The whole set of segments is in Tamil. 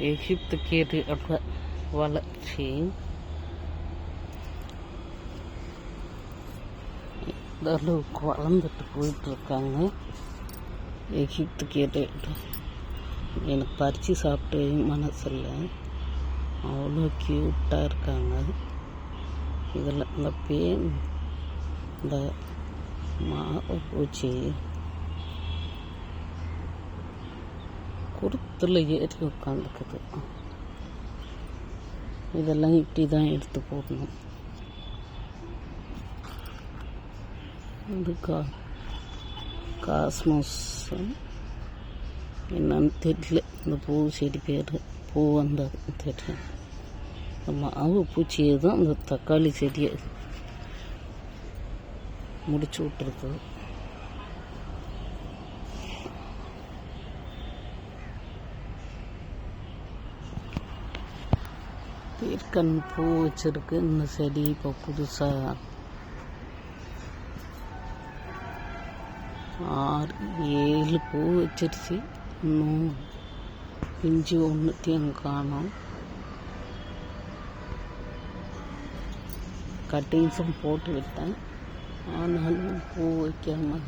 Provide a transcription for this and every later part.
எகிப்து கீரையோட வளர்ச்சி இந்த அளவுக்கு வளர்ந்துட்டு போயிட்டுருக்காங்க. எகிப்து கீரையோட எனக்கு பறித்து சாப்பிட்டு மனசில்லை, அவ்வளோ க்யூட்டாக இருக்காங்க. இதில் இந்த பேன் இந்த மாவை பூச்சி குருத்தில் ஏறி உட்காந்துக்குது. இதெல்லாம் இப்படி தான் எடுத்து போடணும். இது காஸ்மோஸ் என்னன்னு தெரியல, இந்த பூ செடி பேர் பூ வந்தது தெரியல. இந்த மாவு பூச்சியை தான் இந்த தக்காளி செடியை முடிச்சு விட்டுருக்கு. பீர்க்கன் பூ வச்சிருக்கு இந்த செடி. இப்போ புதுசாக 6-7 பூ வச்சிருச்சு. இன்னும் பிஞ்சு ஒன்றுத்தையும் காணோம். கட்டிங்ஸும் போட்டு விட்டேன், ஆனாலும் பூ வைக்காமல்,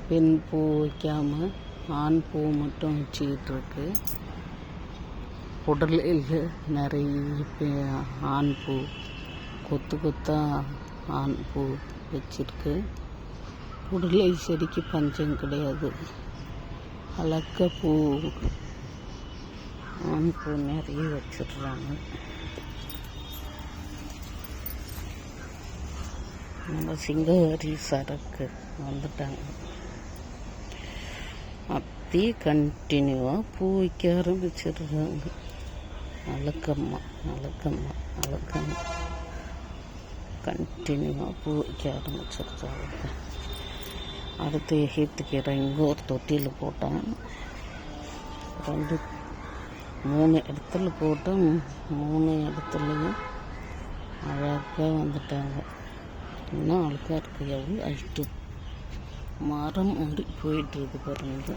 பெண் பூ வைக்காமல் ஆண் பூ மட்டும் வச்சுக்கிட்டு இருக்கு. உடலில் நிறைய ஆண் பூ கொத்து கொத்தாக ஆண் பூ வச்சிருக்கு. உடலை செடிக்கு பஞ்சம் கிடையாது. அழக்க பூ ஆண் பூ நிறைய வச்சிடுறாங்க. நம்ம சிங்கவாரி சரக்கு வந்துட்டாங்க. அப்படியே கண்டினியூவாக பூ வைக்க ஆரம்பிச்சிடுறாங்க. அழகம்மா அழகம்மா அழகம்மா கண்டினியூவாக பூ வைக்க ஆரம்பிச்சிடுறாங்க. அடுத்து எகிப்து கீரை இங்கே ஒரு தொட்டியில் போட்டேன். 2-3 இடத்துல போட்டேன். 3 இடத்துலையும் அழகாக வந்துட்டாங்க. இன்னும் அழகாக இருக்குது. எவ்வளோ அழிட்டு மரம் மாறி போயிட்டுருக்கு பாருங்க.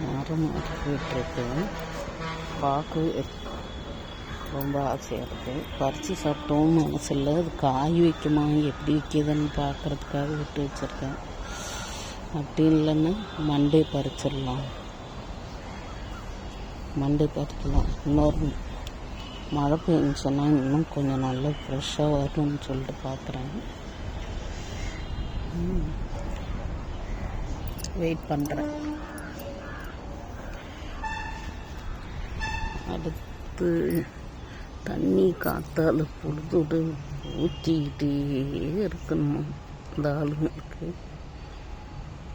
மரம் மாறி போயிட்டுருக்கு. பார்க்கவே ரொம்ப ஆசையாக இருக்குது. பறித்து சாப்பிட்டோம் மனசில்லை. அது காய் வைக்குமா எப்படி வைக்கிதுன்னு பார்க்குறதுக்காக விட்டு வச்சுருக்கேன். அப்படி இல்லைன்னா மண்டே பறிச்சிடலாம். இன்னொரு மழை பெஞ்சுன்னா இன்னும் கொஞ்சம் நல்லா ஃப்ரெஷ்ஷாக வரும்னு சொல்லிட்டு பார்க்குறேன். வெயிட் பண்ணுறேன். அடுத்து தண்ணி காற்றால் பொழுதோடு ஊற்றிக்கிட்டே இருக்கணும். இந்த ஆளுங்களுக்கு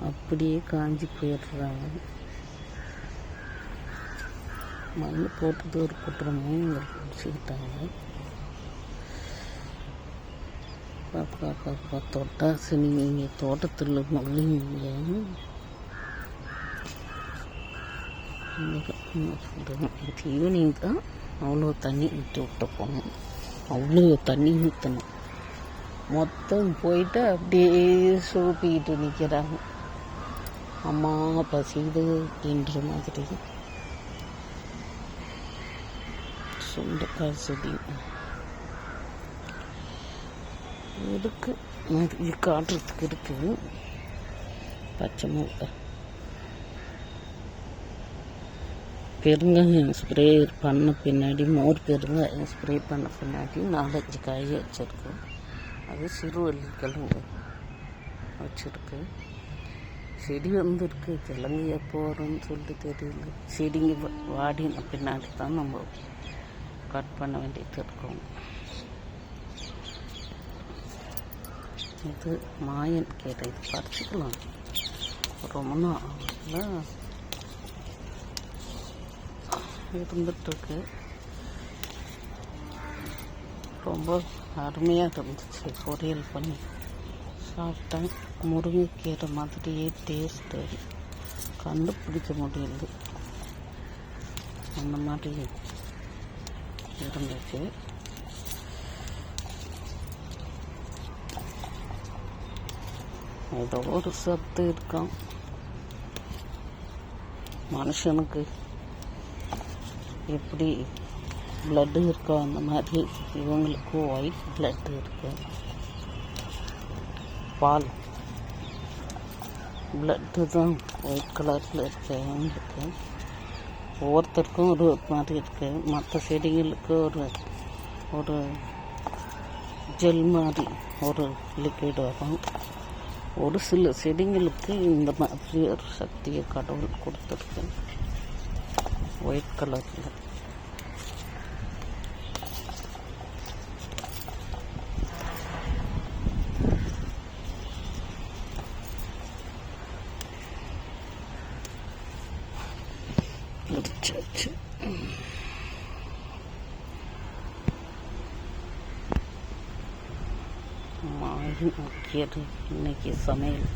அப்படியே காஞ்சி போயிடுறாங்க. மண் போட்டது ஒரு குற்றமே பிடிச்சிக்கிட்டாங்க. பாப்பா தொட்டாசு நீங்கள் தோட்டத்தில் மல்லிங்க ஈவினிங் தான் அவ்வளோ தண்ணி விட்டு போகணும். அவ்வளோ தண்ணி ஊற்றணும். மொத்தம் போயிட்டு அப்படியே சோப்பிக்கிட்டு நிற்கிறாங்க. அம்மா பசிது அப்படின்ற மாதிரி. சுண்டக்காய் செடி இருக்குது, நிறைய காட்டுறதுக்கு இருக்குது. பச்சை மிளகா, பெருங்காயம் ஸ்ப்ரே பண்ண பின்னாடி, மோர் பெருங்காயம் ஸ்ப்ரே பண்ண பின்னாடி 4-5 காய் வச்சுருக்கு. அது சிறுவள்ளி கிழங்கு வச்சுருக்கு. செடி வந்துருக்கு. கிழங்கு எப்போ வரும்னு சொல்லிட்டு தெரியல. செடிங்க வாடின பின்னாடி தான் நம்ம கட் பண்ண வேண்டியது இருக்கும். இது மாயன் கீரை. இது பறிச்சுக்கலாம். ரொம்ப நாள் இருந்துட்டுருக்கு. ரொம்ப அருமையாக இருந்துச்சு. பொரியல் பண்ணி சாப்பிட்டேன். முருங்கைக்கீரை மாதிரியே டேஸ்ட்டு கண்டுபிடிக்க முடியல. அந்த மாதிரி இருந்துச்சு. ஏதோ ஒரு சத்து இருக்கான். மனுஷனுக்கு எப்படி பிளட்டு இருக்கோ அந்த மாதிரி இவங்களுக்கும் ஒயிட் பிளட் இருக்கு. பால் பிளட்டு தான் ஒயிட் கலரில் இருக்கு இவங்களுக்கு. ஒவ்வொருத்தருக்கும் ஒரு மாதிரி இருக்குது. மற்ற செடிகளுக்கு ஒரு ஜெல் மாதிரி ஒரு லிக்விட் வரும். ஒரு சில செடிங்களுக்கு இந்த மாதிரி ஒரு சக்தியை கடவுள் கொடுத்துருக்கு ஒயிட் கலரில். பிடிச்சாச்சு. மாறி முக்கியது இன்னைக்கு சமையல்.